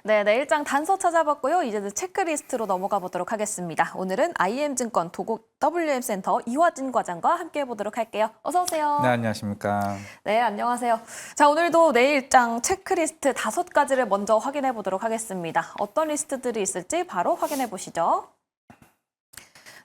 네, 내일장 단서 찾아봤고요. 이제는 체크리스트로 넘어가 보도록 하겠습니다. 오늘은 IM증권 도곡 WM센터 이화진 과장과 함께 해보도록 할게요. 어서 오세요. 네, 안녕하십니까. 네, 안녕하세요. 자, 오늘도 내일장 체크리스트 5가지를 먼저 확인해 보도록 하겠습니다. 어떤 리스트들이 있을지 바로 확인해 보시죠.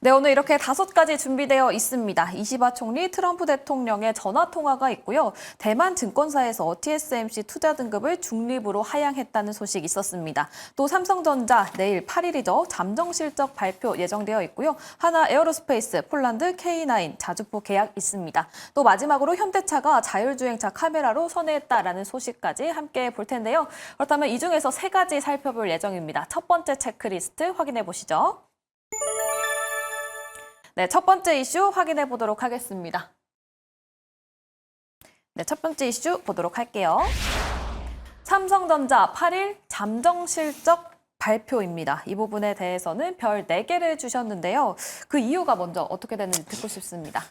네, 오늘 이렇게 5가지 준비되어 있습니다. 이시바 총리, 트럼프 대통령의 전화 통화가 있고요. 대만 증권사에서 TSMC 투자 등급을 중립으로 하향했다는 소식이 있었습니다. 또 삼성전자 내일 8일이죠. 잠정 실적 발표 예정되어 있고요. 하나 에어로스페이스, 폴란드 K9 자주포 계약 있습니다. 또 마지막으로 현대차가 자율주행차 카메라로 선회했다라는 소식까지 함께 볼 텐데요. 그렇다면 이 중에서 3가지 살펴볼 예정입니다. 첫 번째 체크리스트 확인해 보시죠. 네, 첫 번째 이슈 확인해 보도록 하겠습니다. 네, 첫 번째 이슈 보도록 할게요. 삼성전자 8일 잠정 실적 발표입니다. 이 부분에 대해서는 별 4개를 주셨는데요. 그 이유가 먼저 어떻게 되는지 듣고 싶습니다.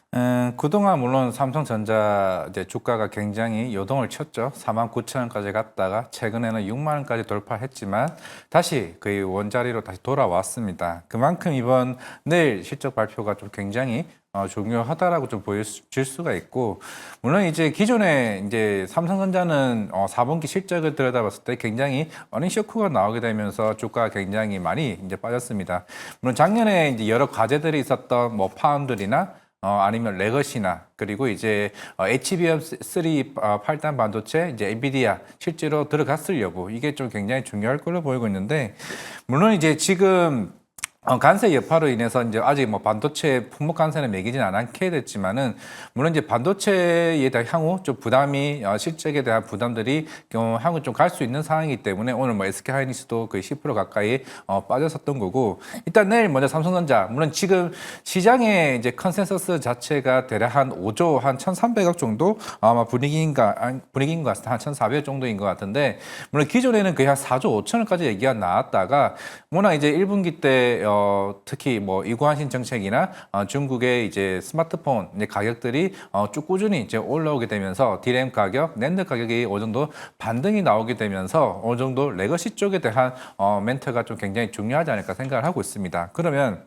그동안 물론 삼성전자 이제 주가가 굉장히 요동을 쳤죠. 49,000원까지 갔다가 최근에는 6만 원까지 돌파했지만 다시 그 원자리로 다시 돌아왔습니다. 그만큼 이번 내일 실적 발표가 좀 굉장히 중요하다라고 좀 보여질 수가 있고, 물론 이제 기존에 이제 삼성전자는 4분기 실적을 들여다봤을 때 굉장히 어닝 쇼크가 나오게 되면서 주가가 굉장히 많이 이제 빠졌습니다. 물론 작년에 이제 여러 과제들이 있었던 뭐 파운드리나 아니면 레거시나 그리고 이제 HBM3 8단 반도체 이제 엔비디아 실제로 들어갔을 여부, 이게 좀 굉장히 중요할 걸로 보이고 있는데, 물론 이제 지금 관세 여파로 인해서 이제 아직 뭐 반도체 품목 관세는 매기진 않게 됐지만은, 물론 이제 반도체에 대한 향후 좀 부담이 실적에 대한 부담들이 향후 좀 갈 수 있는 상황이기 때문에 오늘 뭐 SK 하이닉스도 거의 10% 가까이 빠졌었던 거고, 일단 내일 먼저 삼성전자, 물론 지금 시장의 이제 컨센서스 자체가 대략 한 5조 한 1,300억 정도 아마 분위기인 것 같습니다. 한 1,400억 정도인 것 같은데, 물론 기존에는 거의 한 4조 5천억까지 얘기가 나왔다가 워낙 이제 1분기 때 특히 뭐 이구환신 정책이나 중국의 이제 스마트폰 이제 가격들이 쭉 꾸준히 이제 올라오게 되면서 디램 가격, 낸드 가격이 어느 정도 반등이 나오게 되면서 어느 정도 레거시 쪽에 대한 멘트가 좀 굉장히 중요하지 않을까 생각을 하고 있습니다. 그러면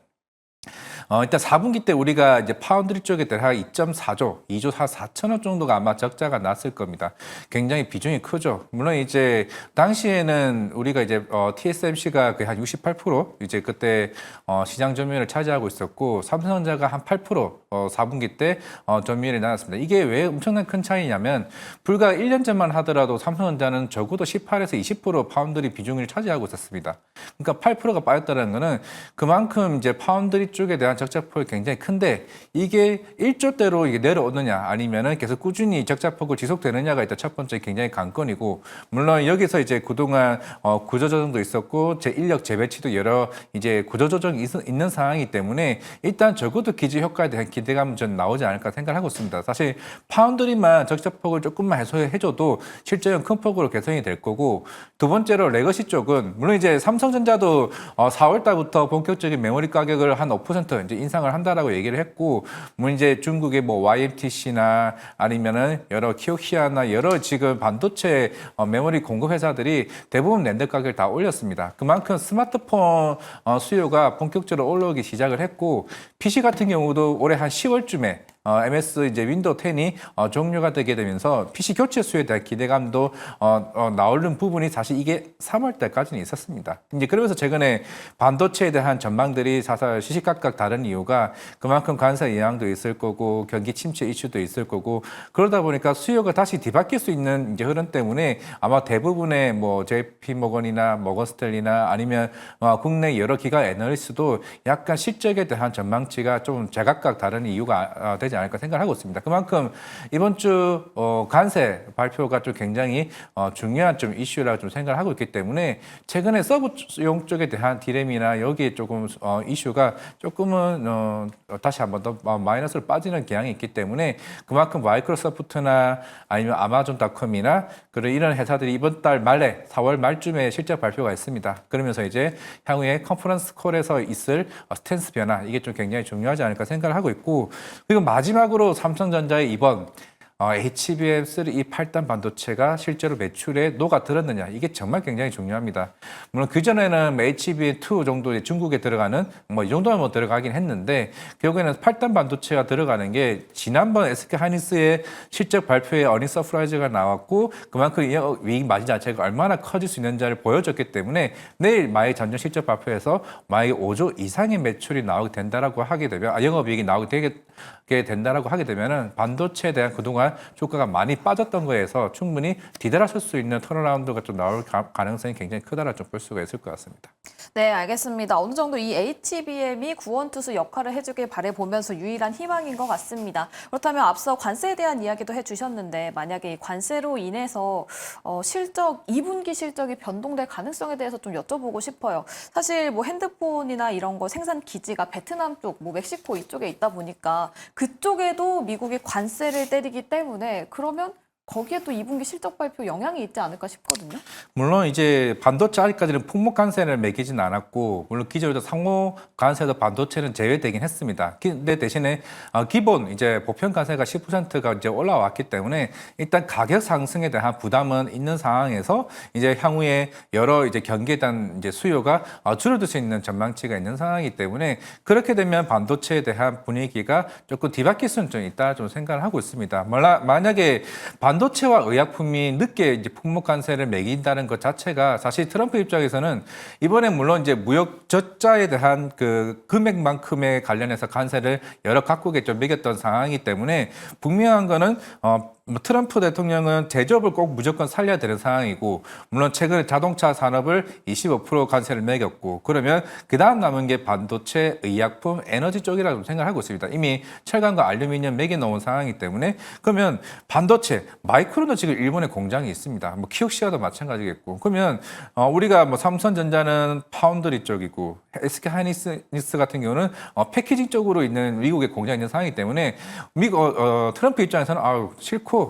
일단 4분기 때 우리가 이제 파운드리 쪽에 대한 2.4조, 2조 4천억 정도가 아마 적자가 났을 겁니다. 굉장히 비중이 크죠. 물론 이제 당시에는 우리가 이제 TSMC가 거의 한 68% 이제 그때 시장 점유율을 차지하고 있었고, 삼성전자가 한 8% 4분기 때 점유율이 나왔습니다. 이게 왜 엄청난 큰 차이냐면, 불과 1년 전만 하더라도 삼성전자는 적어도 18에서 20% 파운드리 비중을 차지하고 있었습니다. 그러니까 8%가 빠졌다는 거는 그만큼 이제 파운드리 쪽에 대한 적자폭이 굉장히 큰데, 이게 1조대로 이게 내려오느냐 아니면은 계속 꾸준히 적자폭을 지속되느냐가 일단 첫 번째 굉장히 관건이고, 물론 여기서 이제 그동안 구조조정도 있었고 인력 재배치도 여러 이제 구조조정이 있는 상황이기 때문에 일단 적어도 기지 효과에 대한 기대감은 좀 나오지 않을까 생각하고 있습니다. 사실 파운드리만 적자폭을 조금만 해소해줘도 실적은 큰 폭으로 개선이 될 거고, 두 번째로 레거시 쪽은 물론 이제 삼성전자도 4월 달부터 본격적인 메모리 가격을 한 5% 이제 인상을 한다라고 얘기를 했고, 뭐 이제 중국의 뭐 YMTC나 아니면은 여러 키오시아나 여러 지금 반도체 메모리 공급 회사들이 대부분 낸드 가격을 다 올렸습니다. 그만큼 스마트폰 수요가 본격적으로 올라오기 시작을 했고, PC 같은 경우도 올해 한 10월쯤에 MS 이제 윈도우 10이 종료가 되게 되면서 PC 교체 수요에 대한 기대감도 나오는 부분이 사실 이게 3월 달까지는 있었습니다. 이제 그러면서 최근에 반도체에 대한 전망들이 사실 시시각각 다른 이유가 그만큼 관세 영향도 있을 거고 경기 침체 이슈도 있을 거고, 그러다 보니까 수요가 다시 뒤바뀔 수 있는 이제 흐름 때문에 아마 대부분의 뭐 JP 모건이나 모건스탠리나 아니면 국내 여러 기관 애널리스트도 약간 실적에 대한 전망치가 좀 제각각 다른 이유가 되지 않을까 생각하고 있습니다. 그만큼 이번 주 관세 발표가 좀 굉장히 중요한 좀 이슈라고 좀 생각을 하고 있기 때문에, 최근에 서브용 쪽에 대한 디램이나 여기에 조금 이슈가 조금은 다시 한 번 더 마이너스로 빠지는 경향이 있기 때문에, 그만큼 마이크로소프트나 아니면 아마존닷컴이나 그런 이런 회사들이 이번 달 말에 4월 말쯤에 실적 발표가 있습니다. 그러면서 이제 향후에 컨퍼런스 콜에서 있을 스탠스 변화, 이게 좀 굉장히 중요하지 않을까 생각을 하고 있고, 그리고 마지막으로 삼성전자의 이번 HBM3 이 8단 반도체가 실제로 매출에 녹아들었느냐 이게 정말 굉장히 중요합니다. 물론 그전에는 HBM2 정도 중국에 들어가는 뭐 이 정도는 뭐 들어가긴 했는데 결국에는 8단 반도체가 들어가는 게 지난번 SK하이닉스의 실적 발표에 어닝 서프라이즈가 나왔고 그만큼 이익 마진 자체가 얼마나 커질 수 있는지를 보여줬기 때문에 내일 만약에 전년 실적 발표에서 만약에 5조 이상의 매출이 나오게 된다라고 하게 되면 영업이익이 나오게 된다라고 하게 되면은 반도체에 대한 그동안 주가가 많이 빠졌던 거에서 충분히 뒤돌아설 수 있는 턴어라운드가 좀 나올 가능성이 굉장히 크다라 좀 볼 수가 있을 것 같습니다. 네, 알겠습니다. 어느 정도 이 HBM이 구원투수 역할을 해주길 바라보면서 유일한 희망인 것 같습니다. 그렇다면 앞서 관세에 대한 이야기도 해주셨는데 만약에 이 관세로 인해서 실적 2분기 실적이 변동될 가능성에 대해서 좀 여쭤보고 싶어요. 사실 뭐 핸드폰이나 이런 거 생산 기지가 베트남 쪽, 뭐 멕시코 이쪽에 있다 보니까 그쪽에도 미국이 관세를 때리기 때문에 그러면 거기에 또 2분기 실적 발표 영향이 있지 않을까 싶거든요. 물론 이제 반도체 아직까지는 품목 관세를 매기진 않았고 물론 기존에도 상호 관세도 반도체는 제외되긴 했습니다. 근데 대신에 기본 이제 보편 관세가 10%가 이제 올라왔기 때문에 일단 가격 상승에 대한 부담은 있는 상황에서 이제 향후에 여러 이제 경기에 대한 이제 수요가 줄어들 수 있는 전망치가 있는 상황이기 때문에 그렇게 되면 반도체에 대한 분위기가 조금 뒤바뀔 수는 좀 있다 좀 생각을 하고 있습니다. 만약에 반도체와 의약품이 늦게 이제 품목 관세를 매긴다는 것 자체가 사실 트럼프 입장에서는 이번에 물론 이제 무역 적자에 대한 그 금액만큼에 관련해서 관세를 여러 각국에 좀 매겼던 상황이기 때문에 분명한 거는 트럼프 대통령은 제조업을 꼭 무조건 살려야 되는 상황이고 물론 최근에 자동차 산업을 25% 관세를 매겼고 그러면 그 다음 남은 게 반도체, 의약품, 에너지 쪽이라고 생각하고 있습니다. 이미 철강과 알루미늄 매겨놓은 상황이기 때문에 그러면 반도체, 마이크론도 지금 일본에 공장이 있습니다. 뭐 키옥시아도 마찬가지겠고 그러면 우리가 뭐 삼성전자는 파운드리 쪽이고 SK하이닉스 같은 경우는 패키징 쪽으로 있는 미국에 공장이 있는 상황이기 때문에 트럼프 입장에서는 싫고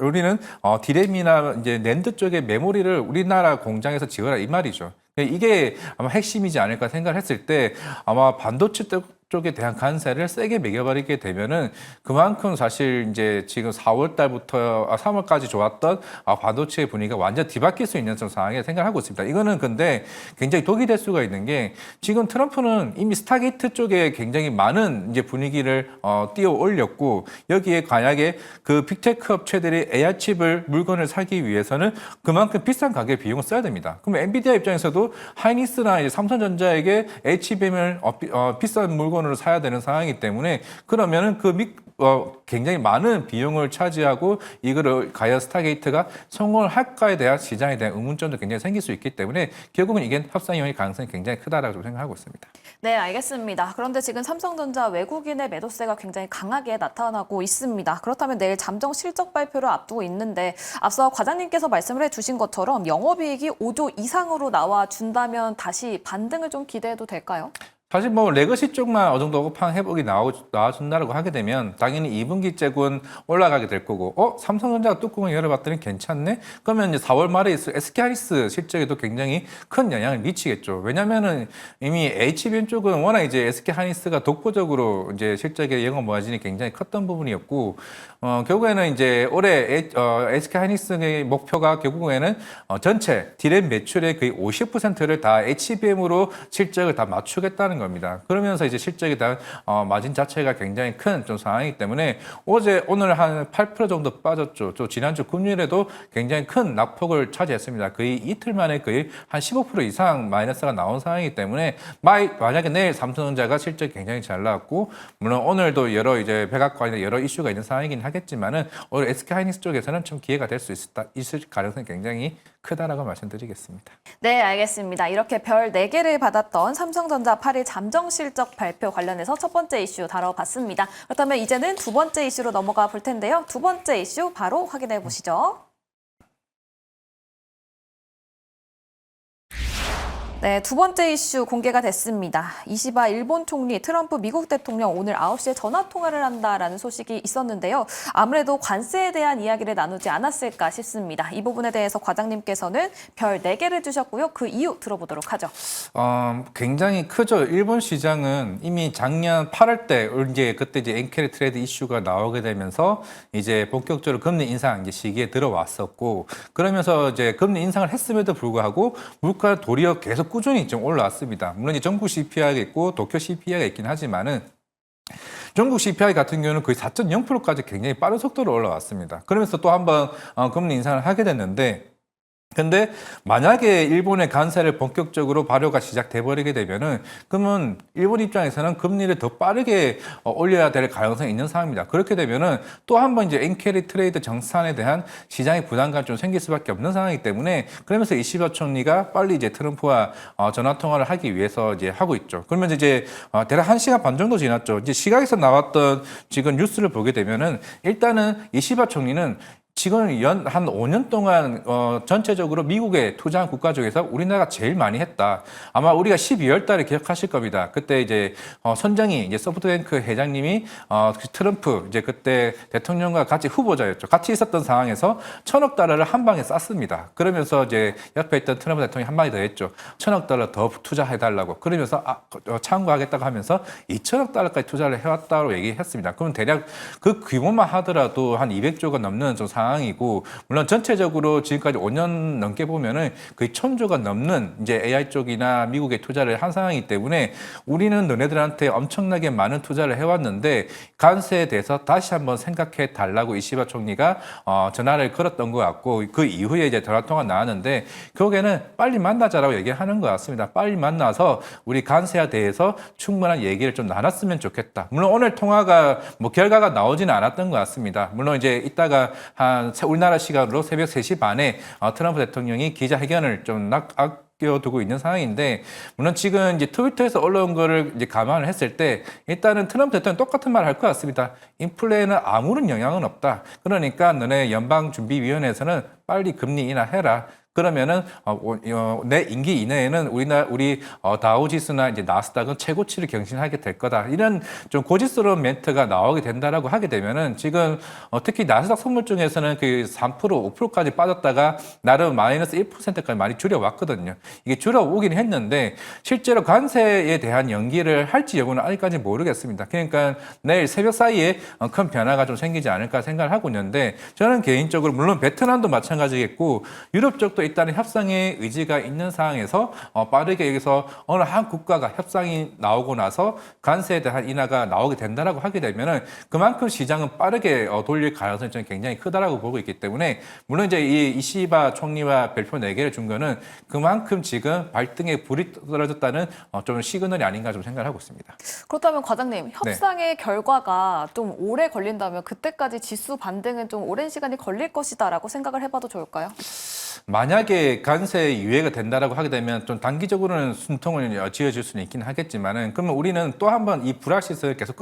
우리는 디램이나 이제 낸드 쪽의 메모리를 우리나라 공장에서 지어라 이 말이죠. 이게 아마 핵심이지 않을까 생각을 했을 때 아마 반도체 쪽에 대한 관세를 세게 매겨버리게 되면은 그만큼 사실 이제 지금 4월 달부터 3월까지 좋았던 반도체 분위기가 완전 뒤바뀔 수 있는 좀 상황에 생각하고 있습니다. 이거는 근데 굉장히 독이 될 수가 있는 게 지금 트럼프는 이미 스타게이트 쪽에 굉장히 많은 이제 분위기를 띄워 올렸고 여기에 만약에 그 빅테크 업체들이 AI 칩을 물건을 사기 위해서는 그만큼 비싼 가격 비용을 써야 됩니다. 그럼 엔비디아 입장에서도 하이닉스나 이제 삼성전자에게 HBM을 비싼 물건으로 사야 되는 상황이기 때문에 그러면은 굉장히 많은 비용을 차지하고 이거를 과연 스타게이트가 성공을 할까에 대한 시장에 대한 의문점도 굉장히 생길 수 있기 때문에 결국은 이게 협상이 가능성이 굉장히 크다라고 생각하고 있습니다. 네, 알겠습니다. 그런데 지금 삼성전자 외국인의 매도세가 굉장히 강하게 나타나고 있습니다. 그렇다면 내일 잠정 실적 발표를 앞두고 있는데 앞서 과장님께서 말씀을 해주신 것처럼 영업이익이 5조 이상으로 나와준다면 다시 반등을 좀 기대해도 될까요? 사실 뭐 레거시 쪽만 어느 정도 호판 회복이 나와준다고 하게 되면 당연히 2분기 째군 올라가게 될 거고 삼성전자가 뚜껑을 열어봤더니 괜찮네? 그러면 이제 4월 말에 있을 SK하이닉스 실적에도 굉장히 큰 영향을 미치겠죠. 왜냐면은 이미 HBM 쪽은 워낙 이제 SK하이닉스가 독보적으로 이제 실적의 영업 마진이 굉장히 컸던 부분이었고 결국에는 이제 올해 SK하이닉스의 목표가 결국에는 전체 디램 매출의 거의 50%를 다 HBM으로 실적을 다 맞추겠다는 겁니다. 그러면서 이제 실적에 대한 마진 자체가 굉장히 큰 좀 상황이기 때문에 오늘 한 8% 정도 빠졌죠. 또 지난주 금요일에도 굉장히 큰 낙폭을 차지했습니다. 거의 이틀 만에 거의 한 15% 이상 마이너스가 나온 상황이기 때문에 만약에 내일 삼성전자가 실적이 굉장히 잘 나왔고 물론 오늘도 여러 이제 백악관이나 여러 이슈가 있는 상황이긴 하겠지만은 오늘 SK하이닉스 쪽에서는 좀 기회가 될 수 있을 가능성이 굉장히 크다라고 말씀드리겠습니다. 네, 알겠습니다. 이렇게 별 4개를 받았던 삼성전자 8일 잠정 실적 발표 관련해서 첫 번째 이슈 다뤄봤습니다. 그렇다면 이제는 두 번째 이슈로 넘어가 볼 텐데요. 두 번째 이슈 바로 확인해 보시죠. 네, 두 번째 이슈 공개가 됐습니다. 이시바 일본 총리, 트럼프 미국 대통령 오늘 9시에 전화 통화를 한다라는 소식이 있었는데요. 아무래도 관세에 대한 이야기를 나누지 않았을까 싶습니다. 이 부분에 대해서 과장님께서는 별 4개를 주셨고요. 그 이유 들어보도록 하죠. 굉장히 크죠. 일본 시장은 이미 작년 8월 때 그때 이제 엔캐리 트레이드 이슈가 나오게 되면서 이제 본격적으로 금리 인상 이제 시기에 들어왔었고, 그러면서 이제 금리 인상을 했음에도 불구하고 물가 도리어 계속 꾸준히 좀 올라왔습니다. 물론 이제 전국 CPI가 있고 도쿄 CPI가 있긴 하지만은 전국 CPI 같은 경우는 거의 4.0%까지 굉장히 빠른 속도로 올라왔습니다. 그러면서 또 한번 금리 인상을 하게 됐는데, 근데 만약에 일본의 관세를 본격적으로 발효가 시작돼 버리게 되면은, 그러면 일본 입장에서는 금리를 더 빠르게 올려야 될 가능성이 있는 상황입니다. 그렇게 되면은 또 한 번 이제 엔캐리 트레이드 정산에 대한 시장의 부담감이 좀 생길 수밖에 없는 상황이기 때문에, 그러면서 이시바 총리가 빨리 이제 트럼프와 전화 통화를 하기 위해서 이제 하고 있죠. 그러면 이제 대략 1시간 반 정도 지났죠. 이제 시각에서 나왔던 지금 뉴스를 보게 되면은, 일단은 이시바 총리는 지금 한 5년 동안 전체적으로 미국에 투자한 국가 중에서 우리나라가 제일 많이 했다. 아마 우리가 12월 달에 기억하실 겁니다. 그때 이제 선정이 이제 소프트뱅크 회장님이 트럼프 이제 그때 대통령과 같이 후보자였죠. 같이 있었던 상황에서 1,000억 달러를 한 방에 쐈습니다. 그러면서 이제 옆에 있던 트럼프 대통령이 한마디 더 했죠. 1,000억 달러 더 투자해달라고. 그러면서 참고하겠다고 하면서 2,000억 달러까지 투자를 해왔다고 얘기했습니다. 그럼 대략 그 규모만 하더라도 한 200조가 넘는 좀 상황이고, 물론 전체적으로 지금까지 5년 넘게 보면은 거의 1,000조가 넘는 이제 AI 쪽이나 미국에 투자를 한 상황이기 때문에, 우리는 너네들한테 엄청나게 많은 투자를 해왔는데 관세에 대해서 다시 한번 생각해 달라고 이시바 총리가 전화를 걸었던 것 같고, 그 이후에 이제 전화 통화 나왔는데 결국에는 빨리 만나자라고 얘기하는 것 같습니다. 빨리 만나서 우리 관세에 대해서 충분한 얘기를 좀 나눴으면 좋겠다. 물론 오늘 통화가 뭐 결과가 나오지는 않았던 것 같습니다. 물론 이제 이따가 한 우리나라 시간으로 새벽 3시 반에 트럼프 대통령이 기자회견을 좀 아껴두고 있는 상황인데, 물론 지금 이제 트위터에서 올라온 거를 이제 감안을 했을 때 일단은 트럼프 대통령 똑같은 말을 할 것 같습니다. 인플레에는 아무런 영향은 없다. 그러니까 너네 연방준비위원회에서는 빨리 금리 인하해라. 그러면은 내 임기 이내에는 우리 다우지수나 이제 나스닥은 최고치를 경신하게 될 거다. 이런 좀 고지스러운 멘트가 나오게 된다라고 하게 되면은, 지금 특히 나스닥 선물 중에서는 그 3%, 5%까지 빠졌다가 나름 마이너스 1%까지 많이 줄여왔거든요. 이게 줄여오긴 했는데 실제로 관세에 대한 연기를 할지 여부는 아직까지 모르겠습니다. 그러니까 내일 새벽 사이에 큰 변화가 좀 생기지 않을까 생각을 하고 있는데, 저는 개인적으로 물론 베트남도 마찬가지겠고 유럽 쪽도 일단은 협상의 의지가 있는 상황에서 빠르게 여기서 어느 한 국가가 협상이 나오고 나서 관세에 대한 인하가 나오게 된다라고 하게 되면은 그만큼 시장은 빠르게 돌릴 가능성이 저는 굉장히 크다라고 보고 있기 때문에, 물론 이제 이 이시바 총리와 별표 4개를 준 거는 그만큼 지금 발등에 불이 떨어졌다는 좀 시그널이 아닌가 좀 생각을 하고 있습니다. 그렇다면 과장님, 협상의 결과가 좀 오래 걸린다면 그때까지 지수 반등은 좀 오랜 시간이 걸릴 것이다라고 생각을 해봐도 좋을까요? 만약에 관세 유예가 된다라고 하게 되면 좀 단기적으로는 숨통을 쥐어줄 수는 있긴 하겠지만은, 그러면 우리는 또 한 번 이 불확실성을 계속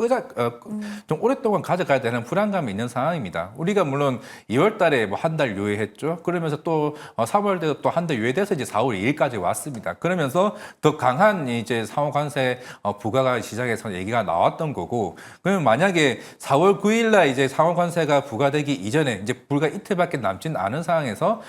좀 오랫동안 가져가야 되는 불안감이 있는 상황입니다. 우리가 물론 2월 달에 뭐 한 달 유예했죠. 그러면서 또 3월 때도 또 한 달 유예돼서 이제 4월 2일까지 왔습니다. 그러면서 더 강한 이제 상호 관세 부과가 시장에서 얘기가 나왔던 거고, 그러면 만약에 4월 9일 날 이제 상호 관세가 부과되기 이전에 이제 불과 이틀밖에 남진 않은 상황에서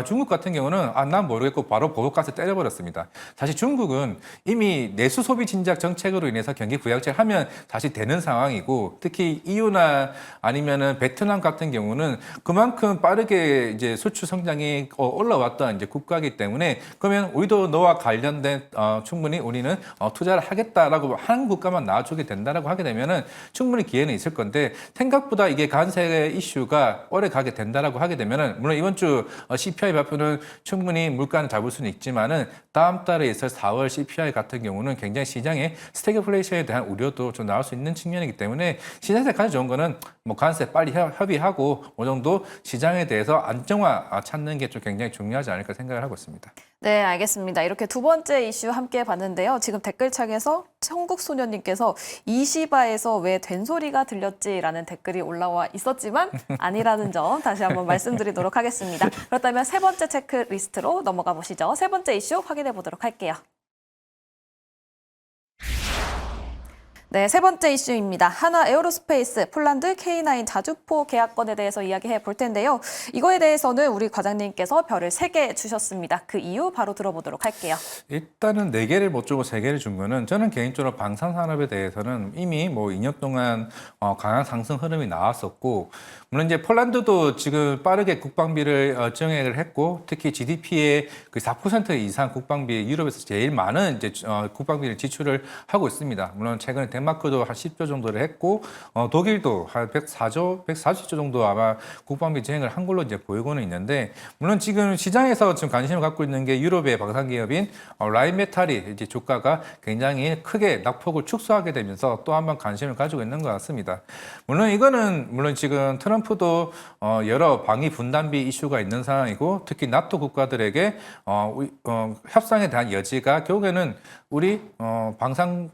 중국 같은 경우는 난 모르겠고 바로 보복관세 때려버렸습니다. 사실 중국은 이미 내수 소비 진작 정책으로 인해서 경기 부양책을 하면 다시 되는 상황이고, 특히 EU나 아니면은 베트남 같은 경우는 그만큼 빠르게 이제 수출 성장이 올라왔던 이제 국가이기 때문에, 그러면 우리도 너와 관련된 충분히 우리는 투자를 하겠다라고 하는 국가만 나와주게 된다라고 하게 되면은 충분히 기회는 있을 건데, 생각보다 이게 관세 이슈가 오래 가게 된다라고 하게 되면은, 물론 이번 주 CPI 발표는 충분히 물가는 잡을 수는 있지만은 다음 달에 있을 4월 CPI 같은 경우는 굉장히 시장에 스태그플레이션에 대한 우려도 좀 나올 수 있는 측면이기 때문에, 시장에서 가장 좋은 거는 뭐 관세 빨리 협의하고 어느 정도 시장에 대해서 안정화 찾는 게 좀 굉장히 중요하지 않을까 생각을 하고 있습니다. 네, 알겠습니다. 이렇게 두 번째 이슈 함께 봤는데요. 지금 댓글창에서 청국소년님께서 이시바에서 왜 된소리가 들렸지라는 댓글이 올라와 있었지만 아니라는 점 다시 한번 말씀드리도록 하겠습니다. 그렇다면 세 번째 체크리스트로 넘어가 보시죠. 세 번째 이슈 확인해 보도록 할게요. 네, 세 번째 이슈입니다. 하나 에어로스페이스 폴란드 K9 자주포 계약건에 대해서 이야기해 볼 텐데요. 이거에 대해서는 우리 과장님께서 별을 3개 주셨습니다. 그 이유 바로 들어보도록 할게요. 일단은 4개를 못 주고 3개를 준 거는 저는 개인적으로 방산산업에 대해서는 이미 뭐 2년 동안 강한 상승 흐름이 나왔었고, 물론 이제 폴란드도 지금 빠르게 국방비를 증액을 했고, 특히 GDP의 그 4% 이상 국방비, 유럽에서 제일 많은 이제 국방비를 지출을 하고 있습니다. 물론 최근에 덴마크도 한 10조 정도를 했고, 독일도 한 140조 정도 아마 국방비 증액을 한 걸로 이제 보이고는 있는데, 물론 지금 시장에서 지금 관심을 갖고 있는 게 유럽의 방산 기업인 라인메탈이 이제 주가가 굉장히 크게 낙폭을 축소하게 되면서 또 한 번 관심을 가지고 있는 것 같습니다. 물론 지금 트럼프도 여러 방위 분담비 이슈가 있는 상황이고, 특히 나토 국가들에게 협상에 대한 여지가 결국에는 우리 방산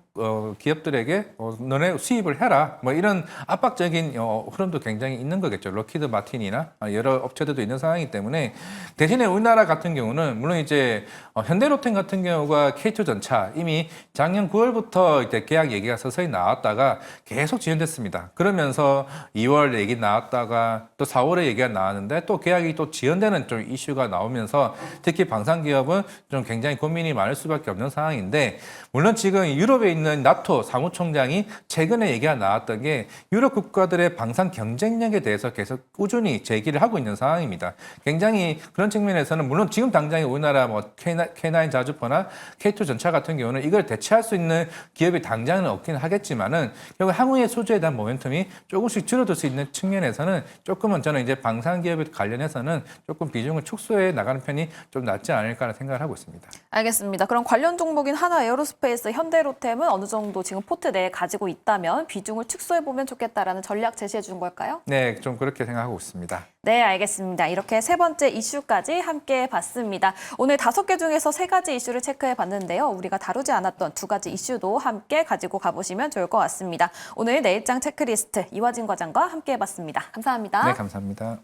기업들에게 너네 수입을 해라, 뭐 이런 압박적인 흐름도 굉장히 있는 거겠죠. 럭히드 마틴이나 여러 업체들도 있는 상황이기 때문에, 대신에 우리나라 같은 경우는 물론 이제 현대로템 같은 경우가 K2 전차 이미 작년 9월부터 이제 계약 얘기가 서서히 나왔다가 계속 지연됐습니다. 그러면서 2월 얘기 나왔다가 또 4월에 얘기가 나왔는데 또 계약이 또 지연되는 좀 이슈가 나오면서 특히 방산 기업은 좀 굉장히 고민이 많을 수밖에 없는 상황인데, 물론 지금 유럽에 있는 나토 사무총장이 최근에 얘기가 나왔던 게 유럽 국가들의 방산 경쟁력에 대해서 계속 꾸준히 제기를 하고 있는 상황입니다. 굉장히 그런 측면에서는 물론 지금 당장에 우리나라 뭐 K9 자주포나 K2 전차 같은 경우는 이걸 대체할 수 있는 기업이 당장은 없긴 하겠지만은 결국 향후의 소재에 대한 모멘텀이 조금씩 줄어들 수 있는 측면에서는 조금은 저는 이제 방산 기업에 관련해서는 조금 비중을 축소해 나가는 편이 좀 낫지 않을까라는 생각을 하고 있습니다. 알겠습니다. 그럼 관련 종목인 하나 에어로스페이스, 현대로템은 어느 정도 지금 포트 내에 가지고 있다면 비중을 축소해보면 좋겠다라는 전략 제시해 준 걸까요? 네, 좀 그렇게 생각하고 있습니다. 네, 알겠습니다. 이렇게 세 번째 이슈까지 함께 봤습니다. 오늘 5개 중에서 3가지 이슈를 체크해 봤는데요. 우리가 다루지 않았던 2가지 이슈도 함께 가지고 가보시면 좋을 것 같습니다. 오늘 내일장 체크리스트 이화진 과장과 함께 해봤습니다. 감사합니다. 네, 감사합니다.